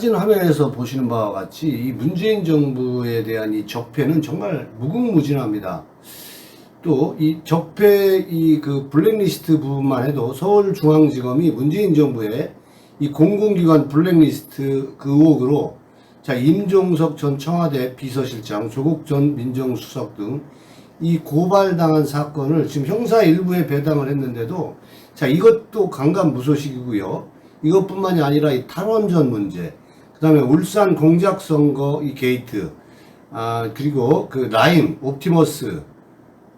사진 화면에서 보시는 바와 같이 이 문재인 정부에 대한 이 적폐는 정말 무궁무진합니다. 또 이 적폐 이 그 블랙리스트 부분만 해도 서울중앙지검이 문재인 정부의 이 공공기관 블랙리스트 그 의혹으로 임종석 전 청와대 비서실장, 조국 전 민정수석 등 이 고발당한 사건을 지금 형사 일부에 배당을 했는데도 이것도 강간무소식이고요. 이것뿐만이 아니라 이 탈원전 문제, 그 다음에 울산 공작선거 이 게이트, 그리고 그 라임, 옵티머스,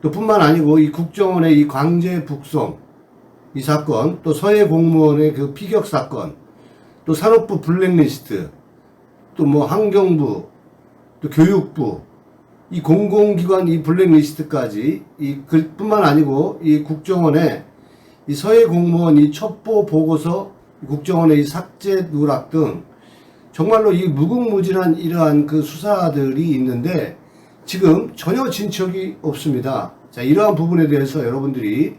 또 뿐만 아니고 이 국정원의 이 광재 북송, 이 사건, 또 서해 공무원의 그 피격 사건, 또 산업부 블랙리스트, 또 뭐 환경부, 또 교육부, 이 공공기관 이 블랙리스트까지 뿐만 아니고 이 국정원의 이 서해 공무원 이 첩보 보고서, 국정원의 이 삭제 누락 등 정말로 이 무궁무진한 이러한 그 수사들이 있는데 지금 전혀 진척이 없습니다. 이러한 부분에 대해서 여러분들이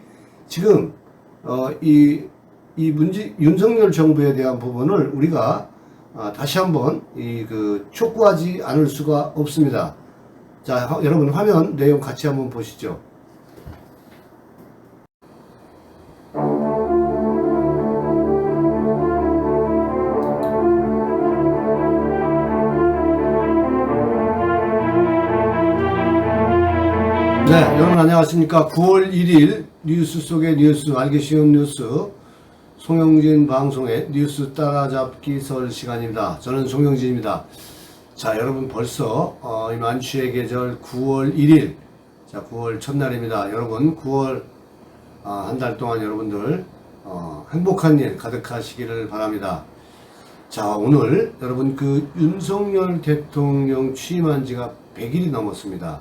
지금 윤석열 정부에 대한 부분을 우리가 다시 한번 촉구하지 않을 수가 없습니다. 여러분 화면 내용 같이 한번 보시죠. 네, 여러분 안녕하십니까. 9월 1일 뉴스 속의 뉴스, 알기 쉬운 뉴스, 송영진 방송의 뉴스 따라잡기 설 시간입니다. 저는 송영진입니다. 여러분 벌써 이 만취의 계절 9월 1일, 9월 첫날입니다. 여러분 9월 한 달 동안 여러분들 행복한 일 가득하시기를 바랍니다. 오늘 여러분 그 윤석열 대통령 취임한 지가 100일이 넘었습니다.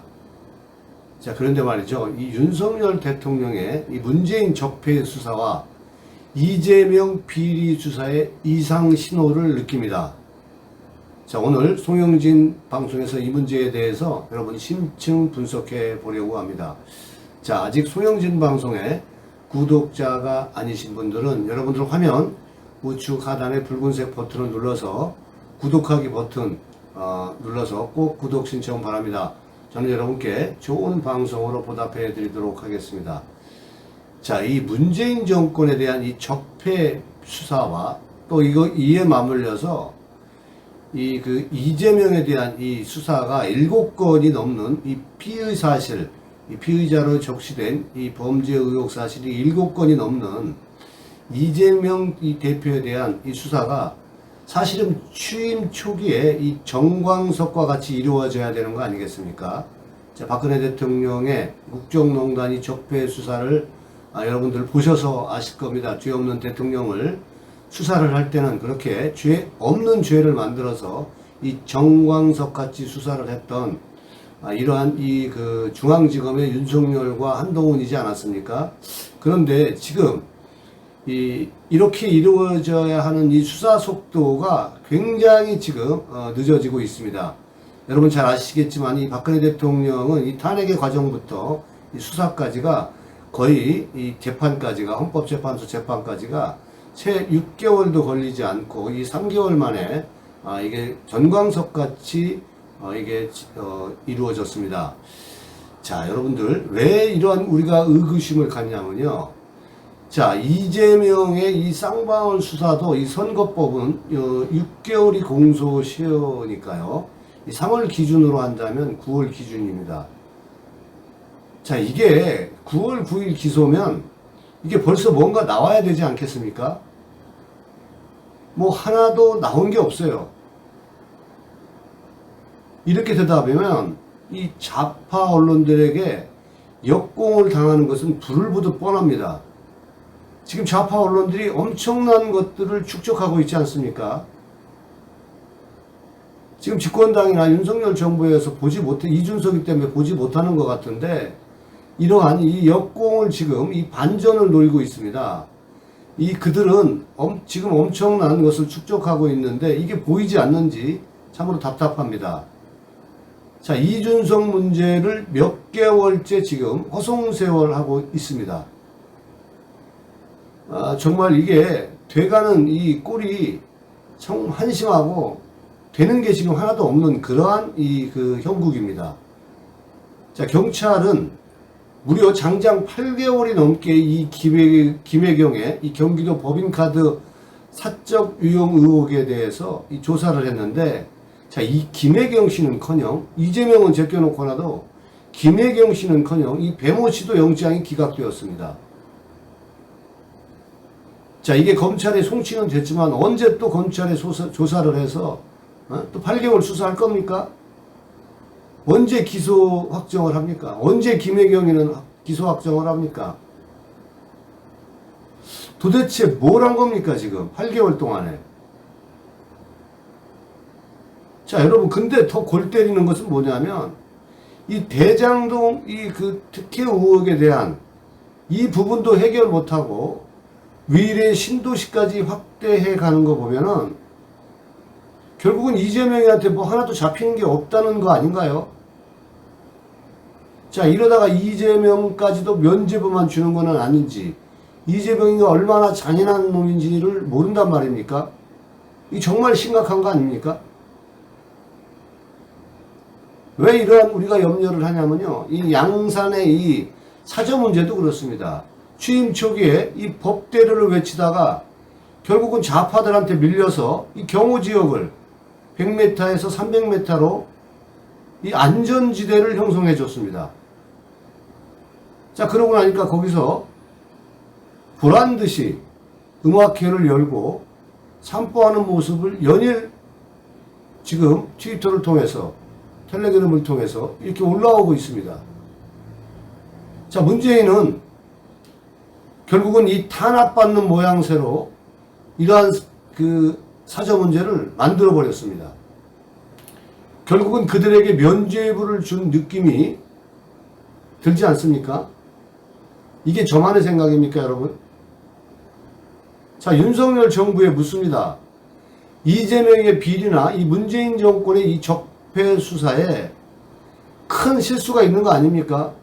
그런데 말이죠. 이 윤석열 대통령의 이 문재인 적폐 수사와 이재명 비리 수사의 이상 신호를 느낍니다. 오늘 송영진 방송에서 이 문제에 대해서 여러분 심층 분석해 보려고 합니다. 아직 송영진 방송에 구독자가 아니신 분들은 여러분들 화면 우측 하단의 붉은색 버튼을 눌러서 구독하기 버튼 눌러서 꼭 구독 신청 바랍니다. 저는 여러분께 좋은 방송으로 보답해 드리도록 하겠습니다. 이 문재인 정권에 대한 이 적폐 수사와 또 이에 맞물려서 이재명에 대한 이 수사가 7건이 넘는 이 피의 사실, 이 피의자로 적시된 이 범죄 의혹 사실이 7건이 넘는 이재명 이 대표에 대한 이 수사가 사실은 취임 초기에 이 정광석과 같이 이루어져야 되는 거 아니겠습니까? 박근혜 대통령의 국정농단이 적폐 수사를 여러분들 보셔서 아실 겁니다. 죄 없는 대통령을 수사를 할 때는 그렇게 죄 없는 죄를 만들어서 이 정광석 같이 수사를 했던 이러한 그 중앙지검의 윤석열과 한동훈이지 않았습니까? 그런데 지금 이렇게 이루어져야 하는 이 수사 속도가 굉장히 지금 늦어지고 있습니다. 여러분 잘 아시겠지만 이 박근혜 대통령은 이 탄핵의 과정부터 이 수사까지가 거의 이 재판까지가, 헌법재판소 재판까지가 채 6개월도 걸리지 않고 이 3개월 만에 이게 전광석 같이 이게 이루어졌습니다. 여러분들 왜 이러한 우리가 의구심을 갖냐면요. 이재명의 이 쌍방울 수사도 이 선거법은 6개월이 공소시효니까요. 3월 기준으로 한다면 9월 기준입니다. 이게 9월 9일 기소면 이게 벌써 뭔가 나와야 되지 않겠습니까? 뭐 하나도 나온 게 없어요. 이렇게 되다 보면 이 좌파 언론들에게 역공을 당하는 것은 불을 보듯 뻔합니다. 지금 좌파 언론들이 엄청난 것들을 축적하고 있지 않습니까? 지금 집권당이나 윤석열 정부에서 이준석이 때문에 보지 못하는 것 같은데 이러한 이 역공을 지금 이 반전을 노리고 있습니다. 그들은 지금 엄청난 것을 축적하고 있는데 이게 보이지 않는지 참으로 답답합니다. 이준석 문제를 몇 개월째 지금 허송세월하고 있습니다. 정말 이게 돼가는 이 꼴이 참 한심하고 되는 게 지금 하나도 없는 그러한 그 형국입니다. 자, 경찰은 무려 장장 8개월이 넘게 이 김혜경의 이 경기도 법인카드 사적 유용 의혹에 대해서 이 조사를 했는데, 자, 이 김혜경 씨는커녕 이재명은 제껴놓고 나도 김혜경 씨는커녕 이 배모 씨도 영장이 기각되었습니다. 자, 이게 검찰의 송치는 됐지만 언제 또 검찰에 조사를 해서 또 8개월 수사할 겁니까? 언제 기소 확정을 합니까? 언제 김혜경이는 기소 확정을 합니까? 도대체 뭘 한 겁니까, 지금? 8개월 동안에. 자, 여러분, 근데 더 골 때리는 것은 뭐냐면, 이 대장동 그 특혜 의혹에 대한 이 부분도 해결 못하고, 위례 신도시까지 확대해 가는 거 보면은, 결국은 이재명한테 뭐 하나도 잡히는 게 없다는 거 아닌가요? 자, 이러다가 이재명까지도 면죄부만 주는 건 아닌지, 이재명이 얼마나 잔인한 놈인지를 모른단 말입니까? 이 정말 심각한 거 아닙니까? 왜 이러한 우리가 염려를 하냐면요, 이 양산의 이 사저 문제도 그렇습니다. 취임 초기에 이 법대로를 외치다가 결국은 좌파들한테 밀려서 이 경호 지역을 100m에서 300m로 이 안전지대를 형성해 줬습니다. 자, 그러고 나니까 거기서 보란듯이 음악회를 열고散歩하는 모습을 연일 지금 트위터를 통해서, 텔레그램을 통해서 이렇게 올라오고 있습니다. 자, 문재인은 결국은 이 탄압받는 모양새로 이러한 그 사저 문제를 만들어 버렸습니다. 결국은 그들에게 면죄부를 준 느낌이 들지 않습니까? 이게 저만의 생각입니까, 여러분? 자, 윤석열 정부에 묻습니다. 이재명의 비리나 이 문재인 정권의 이 적폐 수사에 큰 실수가 있는 거 아닙니까?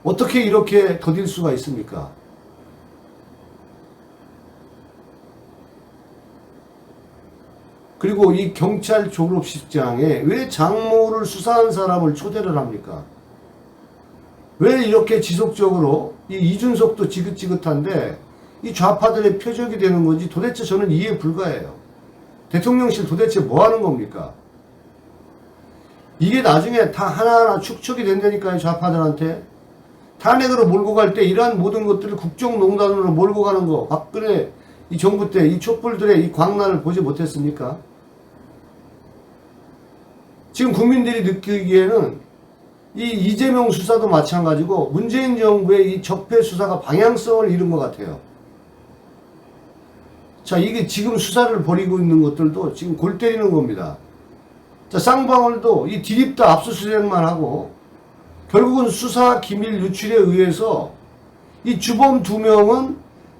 어떻게 이렇게 더딜 수가 있습니까? 그리고 이 경찰 졸업식장에 왜 장모를 수사한 사람을 초대를 합니까? 왜 이렇게 지속적으로 이 이준석도 지긋지긋한데 이 좌파들의 표적이 되는 건지 도대체 저는 이해 불가해요. 대통령실 도대체 뭐 하는 겁니까? 이게 나중에 다 하나하나 축적이 된다니까요, 좌파들한테. 탄핵으로 몰고 갈 때 이러한 모든 것들을 국정농단으로 몰고 가는 거, 박근혜 이 정부 때 이 촛불들의 이 광란을 보지 못했습니까? 지금 국민들이 느끼기에는 이 이재명 수사도 마찬가지고 문재인 정부의 이 적폐 수사가 방향성을 잃은 것 같아요. 자, 이게 지금 수사를 벌이고 있는 것들도 지금 골 때리는 겁니다. 자, 쌍방울도 이 디립다 압수수색만 하고 결국은 수사 기밀 유출에 의해서 이 주범 2명은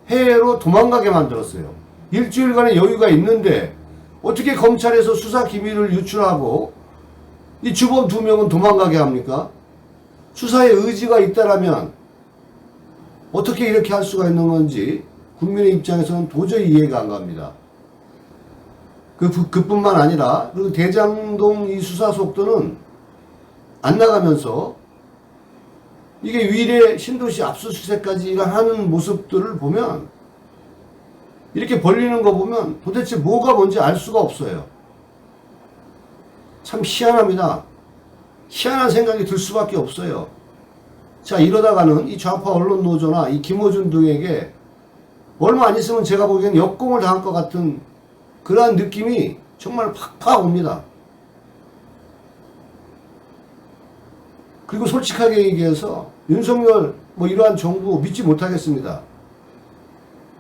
해외로 도망가게 만들었어요. 일주일간의 여유가 있는데 어떻게 검찰에서 수사 기밀을 유출하고 이 주범 2명은 도망가게 합니까? 수사에 의지가 있다라면 어떻게 이렇게 할 수가 있는 건지 국민의 입장에서는 도저히 이해가 안 갑니다. 그뿐만 아니라 그 대장동 이 수사 속도는 안 나가면서 이게 위례 신도시 압수수색까지 하는 모습들을 보면, 이렇게 벌리는 거 보면 도대체 뭐가 뭔지 알 수가 없어요. 참 희한합니다. 희한한 생각이 들 수밖에 없어요. 자, 이러다가는 이 좌파 언론 노조나 이 김어준 등에게 얼마 안 있으면 제가 보기엔 역공을 당할 것 같은 그러한 느낌이 정말 팍팍 옵니다. 그리고 솔직하게 얘기해서 윤석열 뭐 이러한 정부 믿지 못하겠습니다.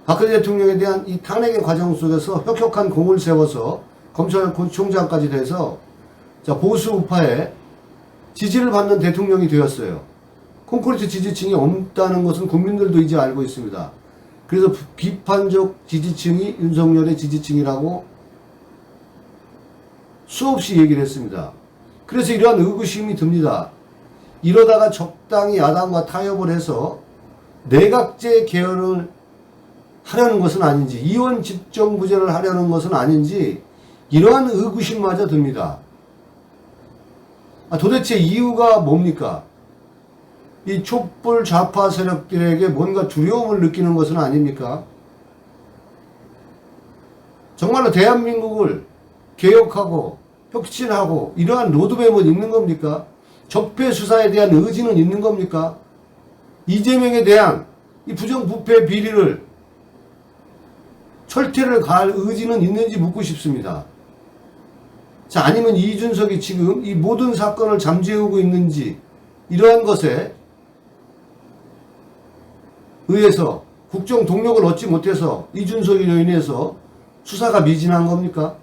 박근혜 대통령에 대한 이 탄핵의 과정 속에서 혁혁한 공을 세워서 검찰총장까지 돼서 자, 보수 우파의 지지를 받는 대통령이 되었어요. 콘크리트 지지층이 없다는 것은 국민들도 이제 알고 있습니다. 그래서 비판적 지지층이 윤석열의 지지층이라고 수없이 얘기를 했습니다. 그래서 이러한 의구심이 듭니다. 이러다가 적당히 야당과 타협을 해서 내각제 계열을 하려는 것은 아닌지, 이원 집정부제를 하려는 것은 아닌지, 이러한 의구심마저 듭니다. 도대체 이유가 뭡니까? 이 촛불 좌파 세력들에게 뭔가 두려움을 느끼는 것은 아닙니까? 정말로 대한민국을 개혁하고 혁신하고 이러한 로드맵은 있는 겁니까? 적폐 수사에 대한 의지는 있는 겁니까? 이재명에 대한 이 부정부패 비리를 철퇴를 가할 의지는 있는지 묻고 싶습니다. 자, 아니면 이준석이 지금 이 모든 사건을 잠재우고 있는지, 이러한 것에 의해서 국정 동력을 얻지 못해서 이준석으로 인해서 수사가 미진한 겁니까?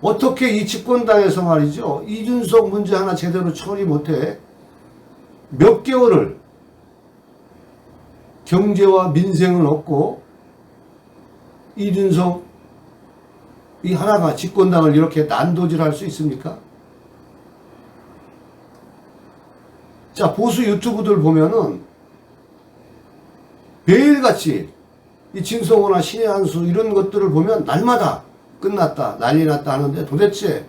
어떻게 이 집권당에서 말이죠, 이준석 문제 하나 제대로 처리 못해 몇 개월을 경제와 민생을 얻고 이준석 이 하나가 집권당을 이렇게 난도질할 수 있습니까? 자, 보수 유튜브들 보면은 매일같이 이 진성호나 신의 한수 이런 것들을 보면 날마다 끝났다, 난리 났다 하는데, 도대체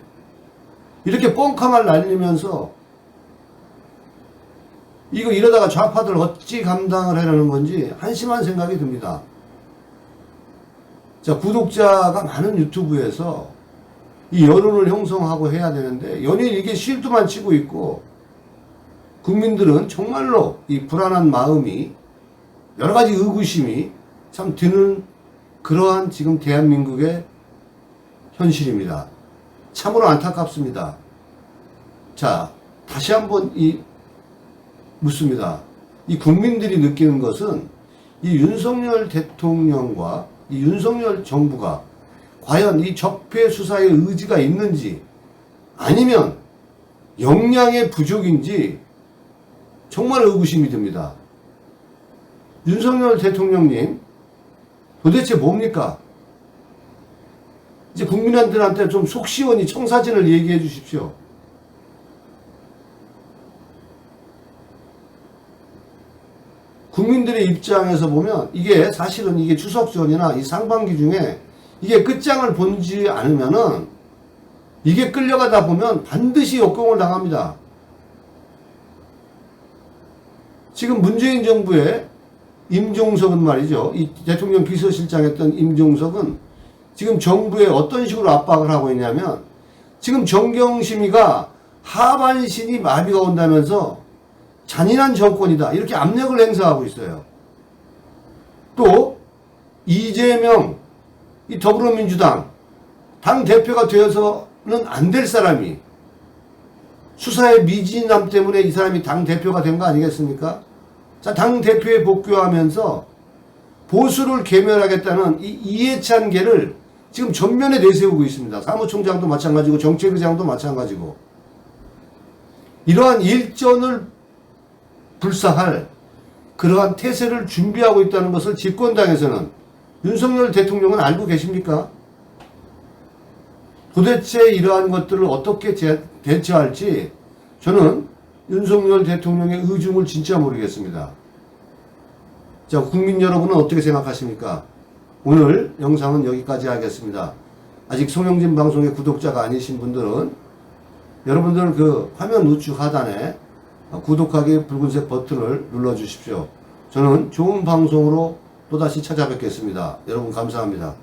이렇게 뻥카말 날리면서 이거 이러다가 좌파들 어찌 감당을 하려는 건지 한심한 생각이 듭니다. 자, 구독자가 많은 유튜브에서 이 여론을 형성하고 해야 되는데 연일 이게 쉴드만 치고 있고, 국민들은 정말로 이 불안한 마음이, 여러 가지 의구심이 참 드는 그러한 지금 대한민국의 현실입니다. 참으로 안타깝습니다. 자, 다시 한번 묻습니다. 이 국민들이 느끼는 것은 이 윤석열 대통령과 이 윤석열 정부가 과연 이 적폐 수사의 의지가 있는지, 아니면 역량의 부족인지 정말 의구심이 듭니다. 윤석열 대통령님, 도대체 뭡니까? 이제 국민들한테 좀 속 시원히 청사진을 얘기해 주십시오. 국민들의 입장에서 보면 이게 사실은 이게 추석 전이나 이 상반기 중에 이게 끝장을 보지 않으면은, 이게 끌려가다 보면 반드시 역공을 당합니다. 지금 문재인 정부의 임종석은 말이죠, 이 대통령 비서실장 했던 임종석은 지금 정부에 어떤 식으로 압박을 하고 있냐면, 지금 정경심이가 하반신이 마비가 온다면서 잔인한 정권이다, 이렇게 압력을 행사하고 있어요. 또 이재명 이 더불어민주당 당 대표가 되어서는 안 될 사람이, 수사의 미진함 때문에 이 사람이 당 대표가 된 거 아니겠습니까? 자, 당 대표에 복귀하면서 보수를 괴멸하겠다는 이 이해찬계를 지금 전면에 내세우고 있습니다. 사무총장도 마찬가지고 정책의장도 마찬가지고, 이러한 일전을 불사할 그러한 태세를 준비하고 있다는 것을 집권당에서는, 윤석열 대통령은 알고 계십니까? 도대체 이러한 것들을 어떻게 대처할지 저는 윤석열 대통령의 의중을 진짜 모르겠습니다. 자, 국민 여러분은 어떻게 생각하십니까? 오늘 영상은 여기까지 하겠습니다. 아직 송영진 방송의 구독자가 아니신 분들은 여러분들 그 화면 우측 하단에 구독하기 붉은색 버튼을 눌러 주십시오. 저는 좋은 방송으로 또다시 찾아뵙겠습니다. 여러분 감사합니다.